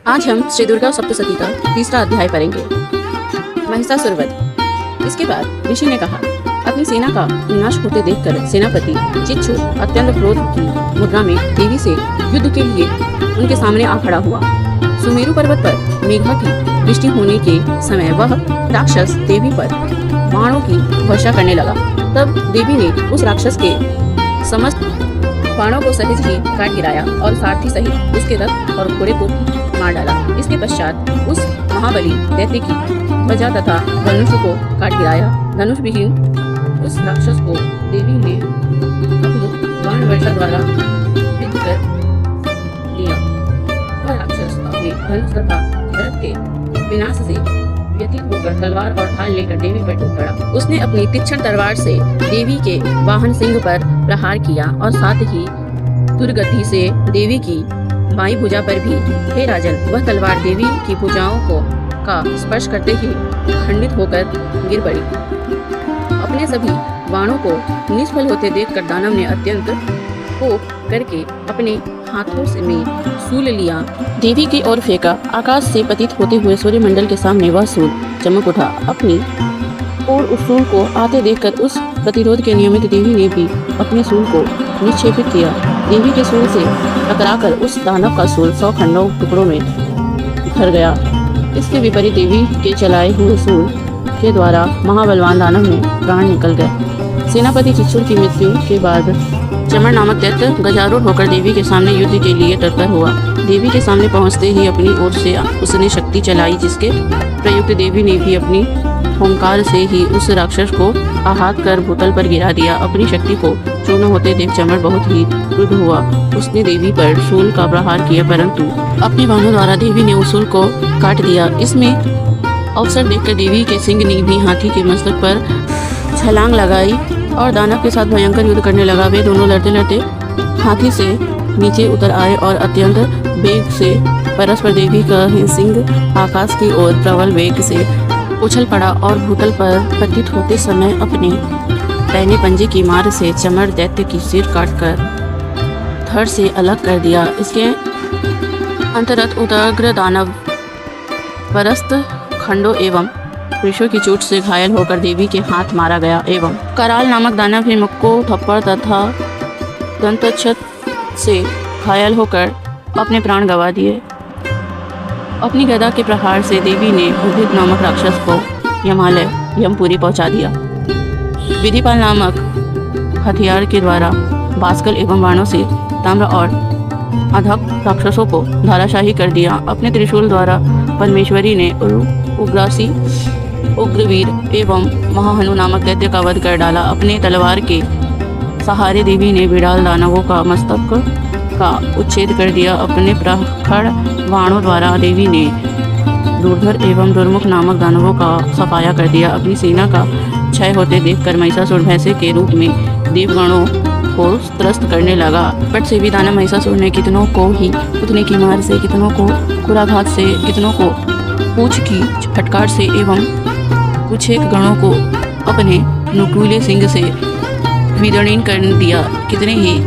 आज हम श्री दुर्गा सप्तशती का तीसरा अध्याय पढ़ेंगे, महिषासुरवध। इसके बाद ऋषि ने कहा, अपनी सेना का विनाश होते देखकर सेनापति चिच्छू अत्यंत क्रोध की मुद्रा में देवी से युद्ध के लिए उनके सामने आ खड़ा हुआ। सुमेरु पर्वत पर मेघा की वृष्टि होने के समय वह राक्षस देवी पर बाणों की वर्षा करने लगा। तब देवी ने उस राक्षस के समस्त बाणों को सहज ही काट गिराया और सारथी सहित उसके रथ और घोड़े को मार डाला। इसके पश्चात उस महाबली दैत्य की ध्वजा तथा धनुष को काट गिराया। धनुष विहीन उस राक्षस को देवी ने अपनी बाण वर्षा द्वारा विद्ध कर लिया। वह राक्षस अपने धनुष तथा रथ के विनाश से व्यथित होकर तलवार और ढाल लेकर देवी पर टूट पड़ा। उसने अपनी तीक्ष्ण तलवार से देवी के वाहन सिंह पर प्रहार किया और साथ ही दुर्गति से देवी की बाई भुजा पर भी। हे राजन, वह तलवार देवी की भुजाओं का स्पर्श करते ही खंडित होकर गिर पड़ी। अपने सभी बाणों को निष्फल होते देखकर दानव ने अत्यंत कोप करके अपने हाथों से में सूल लिया, देवी की ओर फेंका। आकाश से पतित होते हुए सूर्यमंडल के सामने वह सूल चमक उठा। अपनी और उस सूल को आते देखकर उस प्रतिरोध के नियमित देवी ने भी अपने सूल को निक्षेपित किया। देवी के सूल से टकराकर उस दानव का सूल 100 खंडों टुकड़ों में बिखर गया। इसके विपरीत देवी के चलाए हुए सूल के द्वारा महाबलवान दानव में प्राण निकल गए। सेनापति चिच्छुर की मृत्यु के बाद चमर नामक दैत्य गजारूढ़ होकर देवी के सामने युद्ध के लिए तत्पर हुआ। देवी के सामने पहुंचते ही अपनी ओर से उसने शक्ति चलाई, जिसके प्रयुक्त देवी ने भी अपनी ओंकार से ही उस राक्षस को आहत कर भूतल पर गिरा दिया। अपनी शक्ति को चूर्ण होते देख चमर बहुत ही क्रुद्ध हुआ। उसने देवी पर शूल का प्रहार किया, परंतु अपने बाणों द्वारा देवी ने उस शूल को काट दिया। इसमें अवसर देखकर देवी के सिंह ने भी हाथी के मस्तक पर छलांग लगाई और दानव के साथ भयंकर युद्ध करने लगा। वे दोनों लड़ते लड़ते हाथी से नीचे उतर आए और अत्यंत वेग से परस्पर देवी का सिंह आकाश की ओर प्रबल वेग से उछल पड़ा और भूतल पर पतित होते समय अपने पैने पंजे की मार से चमर दैत्य की सिर काटकर धड़ से अलग कर दिया। इसके अंतरत उदग्र दानव परस्त खंडों एवं वृक्षों की चोट से घायल होकर देवी के हाथ मारा गया एवं कराल नामक दानव ने मुक्को थप्पड़ तथा दंतच्छत से घायल होकर अपने प्राण गंवा दिए। अपनी गदा के प्रहार से देवी ने उदित नामक राक्षस को यमालय यमपुरी पहुंचा दिया। विधिपाल नामक हथियार के द्वारा बास्कल एवं बाणों से ताम्र और अधक राक्षसों को धाराशाही कर दिया। अपने त्रिशूल द्वारा परमेश्वरी ने उग्रासी उग्रवीर एवं महाहनु नामक दैत्य का वध कर डाला। अपने तलवार के सहारे देवी ने बिड़ाल दानवों का मस्तक का उच्छेद कर दिया। अपने प्रखर बाणों द्वारा देवी ने दुर्धर एवं दुर्मुख नामक दानवों का सफाया कर दिया। अपनी सेना का क्षय होते देखकर महिषासुर भैंसे के रूप में देवगणों को त्रस्त करने लगा। पट से भी दानव महिषासुर ने कितनों को ही उतने की मार से, कितनों को कुराघात से, कितनों को पूंछ की फटकार से एवं कुछ एक गणों को अपने नुकीले सिंह से विदीर्ण कर दिया। कितने ही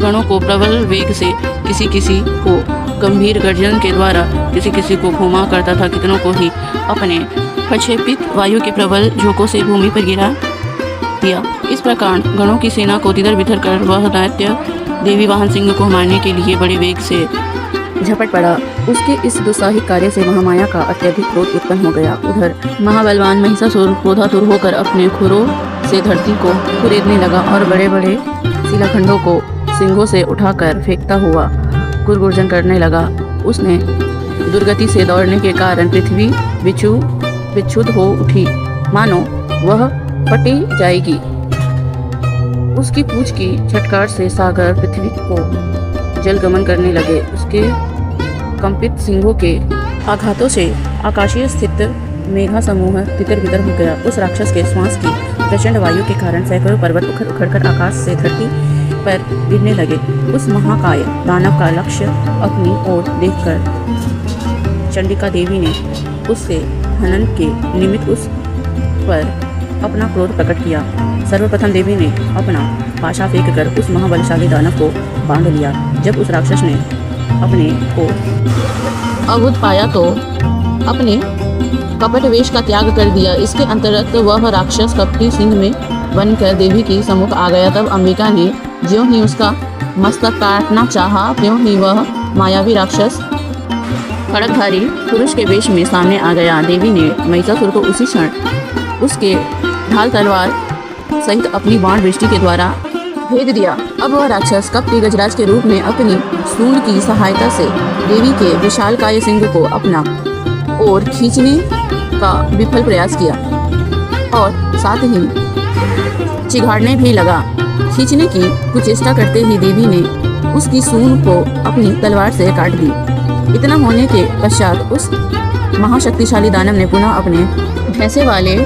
गणों को प्रबल वेग से, किसी किसी को गंभीर गर्जन के द्वारा, किसी किसी को घुमा करता था। कितनों को ही अपने प्रक्षेपित वायु के प्रबल झोंकों से भूमि पर गिरा दिया। इस प्रकार गणों की सेना को तितर बितर कर वह दैत्य देवी वाहन सिंह को मारने के लिए बड़े वेग से झपट पड़ा। उसके इस दुस्साहसिक कार्य से महामाया का अत्यधिक क्रोध उत्पन्न हो गया। उधर महाबलवान महिषासुर क्रोधातुर होकर अपने खुरों से धरती को कुरेदने लगा और बड़े बड़े शिलाखंडों को सिंगों से उठाकर फेंकता हुआ गुरगुर्जन करने लगा। उसने दुर्गति से दौड़ने के कारण पृथ्वी विक्षुब्ध हो उठी, मानो वह फटी जाएगी। उसकी पूंछ की झटकार से सागर पृथ्वी को जलगमन करने लगे। उसके कंपित सिंगों के आघातों से आकाशीय स्थित मेघा समूह तितर बितर हो गया। उस राक्षस के श्वास की प्रचंड वायु के कारण सैकड़ों पर्वत उखड़ उखड़कर आकाश से धरती पर गिरने लगे। उस महाकाय दानव का लक्ष्य अपनी ओर देखकर चंडिका देवी ने उससे हनन के निमित्त उस पर अपना क्रोध प्रकट किया। सर्वप्रथम देवी ने अपना पाशा फेंक कर उस महाबलशाली दानव को बांध लिया। जब उस राक्षस ने अपने को अवुध पाया तो अपने कपट वेश का त्याग कर दिया। इसके अंतर्गत वह राक्षस कपटी सिंह में बनकर देवी के सम्मुख आ गया। तब अंबिका ने ज्यों ही उसका मस्तक काटना चाहा, त्यों ही वह मायावी राक्षस खड़गधारी पुरुष के वेश में सामने आ गया। देवी ने महिषासुर को उसी क्षण उसके ढाल तलवार सहित अपनी बाण वृष्टि के द्वारा भेद दिया। अब वह राक्षस कपटी गजराज के रूप में अपनी सूंड की सहायता से देवी के विशालकाय सिंह को अपना ओर खींचने का विफल प्रयास किया और साथ ही चिघाड़ने भी लगा। खींचने की कुचेष्टा करते ही देवी ने उसकी सूंड को अपनी तलवार से काट दी। इतना होने के पश्चात उस महाशक्तिशाली दानव ने पुनः अपने भैंसे वाले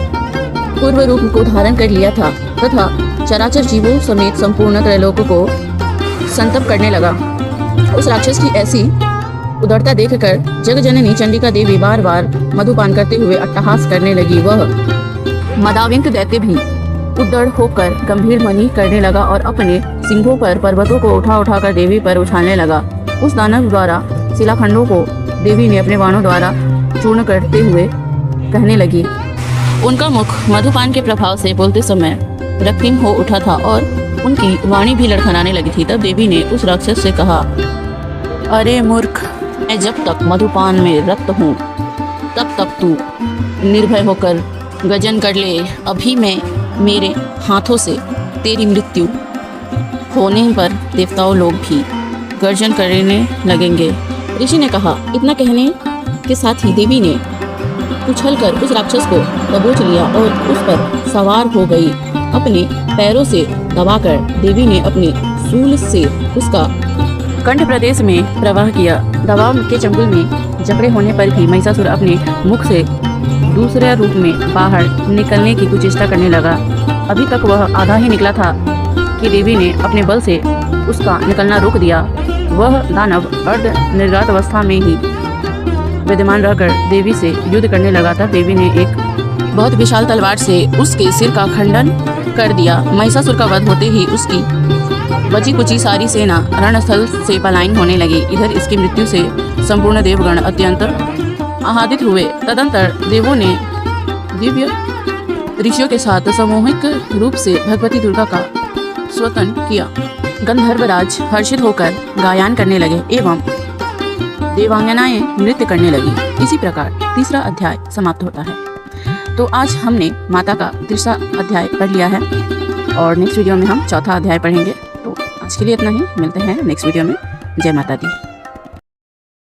पूर्व रूप को धारण कर लिया था तथा चराचर जीवों समेत संपूर्ण त्रैलोक को संतप्त करने लगा। उस राक्षस की ऐसी उदरता देखकर जगजननी चंडिका देवी बार बार मधुपान करते हुए अट्टहास करने लगी। वह मदाविंक दैत्य भी उद्दड़ होकर गंभीर मनी करने लगा और अपने सिंहों पर पर्वतों को उठा उठाकर देवी पर उछालने लगा। उस दानव द्वारा शिलाखंडों को देवी ने अपने बाणों द्वारा चूर्ण करते हुए कहने लगी। उनका मुख मधुपान के प्रभाव से बोलते समय रक्तिम हो उठा था और उनकी वाणी भी लड़खड़ाने लगी थी। तब देवी ने उस राक्षस से कहा, अरे मूर्ख, मैं जब तक मधुपान में रक्त हूँ तब तक तू निर्भय होकर गजन कर ले। अभी मैं मेरे हाथों से तेरी मृत्यु होने पर देवताओं लोग भी गर्जन करने लगेंगे। ऋषि ने कहा। इतना कहने के साथ ही देवी ने उछलकर उस राक्षस को दबोच लिया और उस पर सवार हो गई। अपने पैरों से दबाकर देवी ने अपने शूल से उसका कंठ प्रदेश में प्रवाह किया। दबाव के चंगुल में जकड़े होने पर भी महिषासुर अपने मुख से दूसरे रूप में बाहर निकलने की कुचेष्टा करने लगा। अभी तक वह आधा ही निकला था कि देवी ने अपने बल से उसका निकलना रोक दिया। वह दानव अर्ध निर्घात अवस्था में ही विद्यमान रहकर देवी से युद्ध करने लगा था। देवी ने एक बहुत विशाल तलवार से उसके सिर का खंडन कर दिया। महिषासुर का वध होते ही उसकी बची कुची सारी सेना रणस्थल से पलायन होने लगी। इधर इसकी मृत्यु से संपूर्ण देवगण अत्यंत आह्लादित हुए। तदंतर देवों ने दिव्य ऋषियों के साथ सामूहिक रूप से भगवती दुर्गा का स्तवन किया। गंधर्वराज हर्षित होकर गायन करने लगे एवं देवांगनाएं नृत्य करने लगी। इसी प्रकार तीसरा अध्याय समाप्त होता है। तो आज हमने माता का तीसरा अध्याय पढ़ लिया है और नेक्स्ट वीडियो में हम चौथा अध्याय पढ़ेंगे। तो आज के लिए इतना ही, मिलते हैं नेक्स्ट वीडियो में। जय माता दी।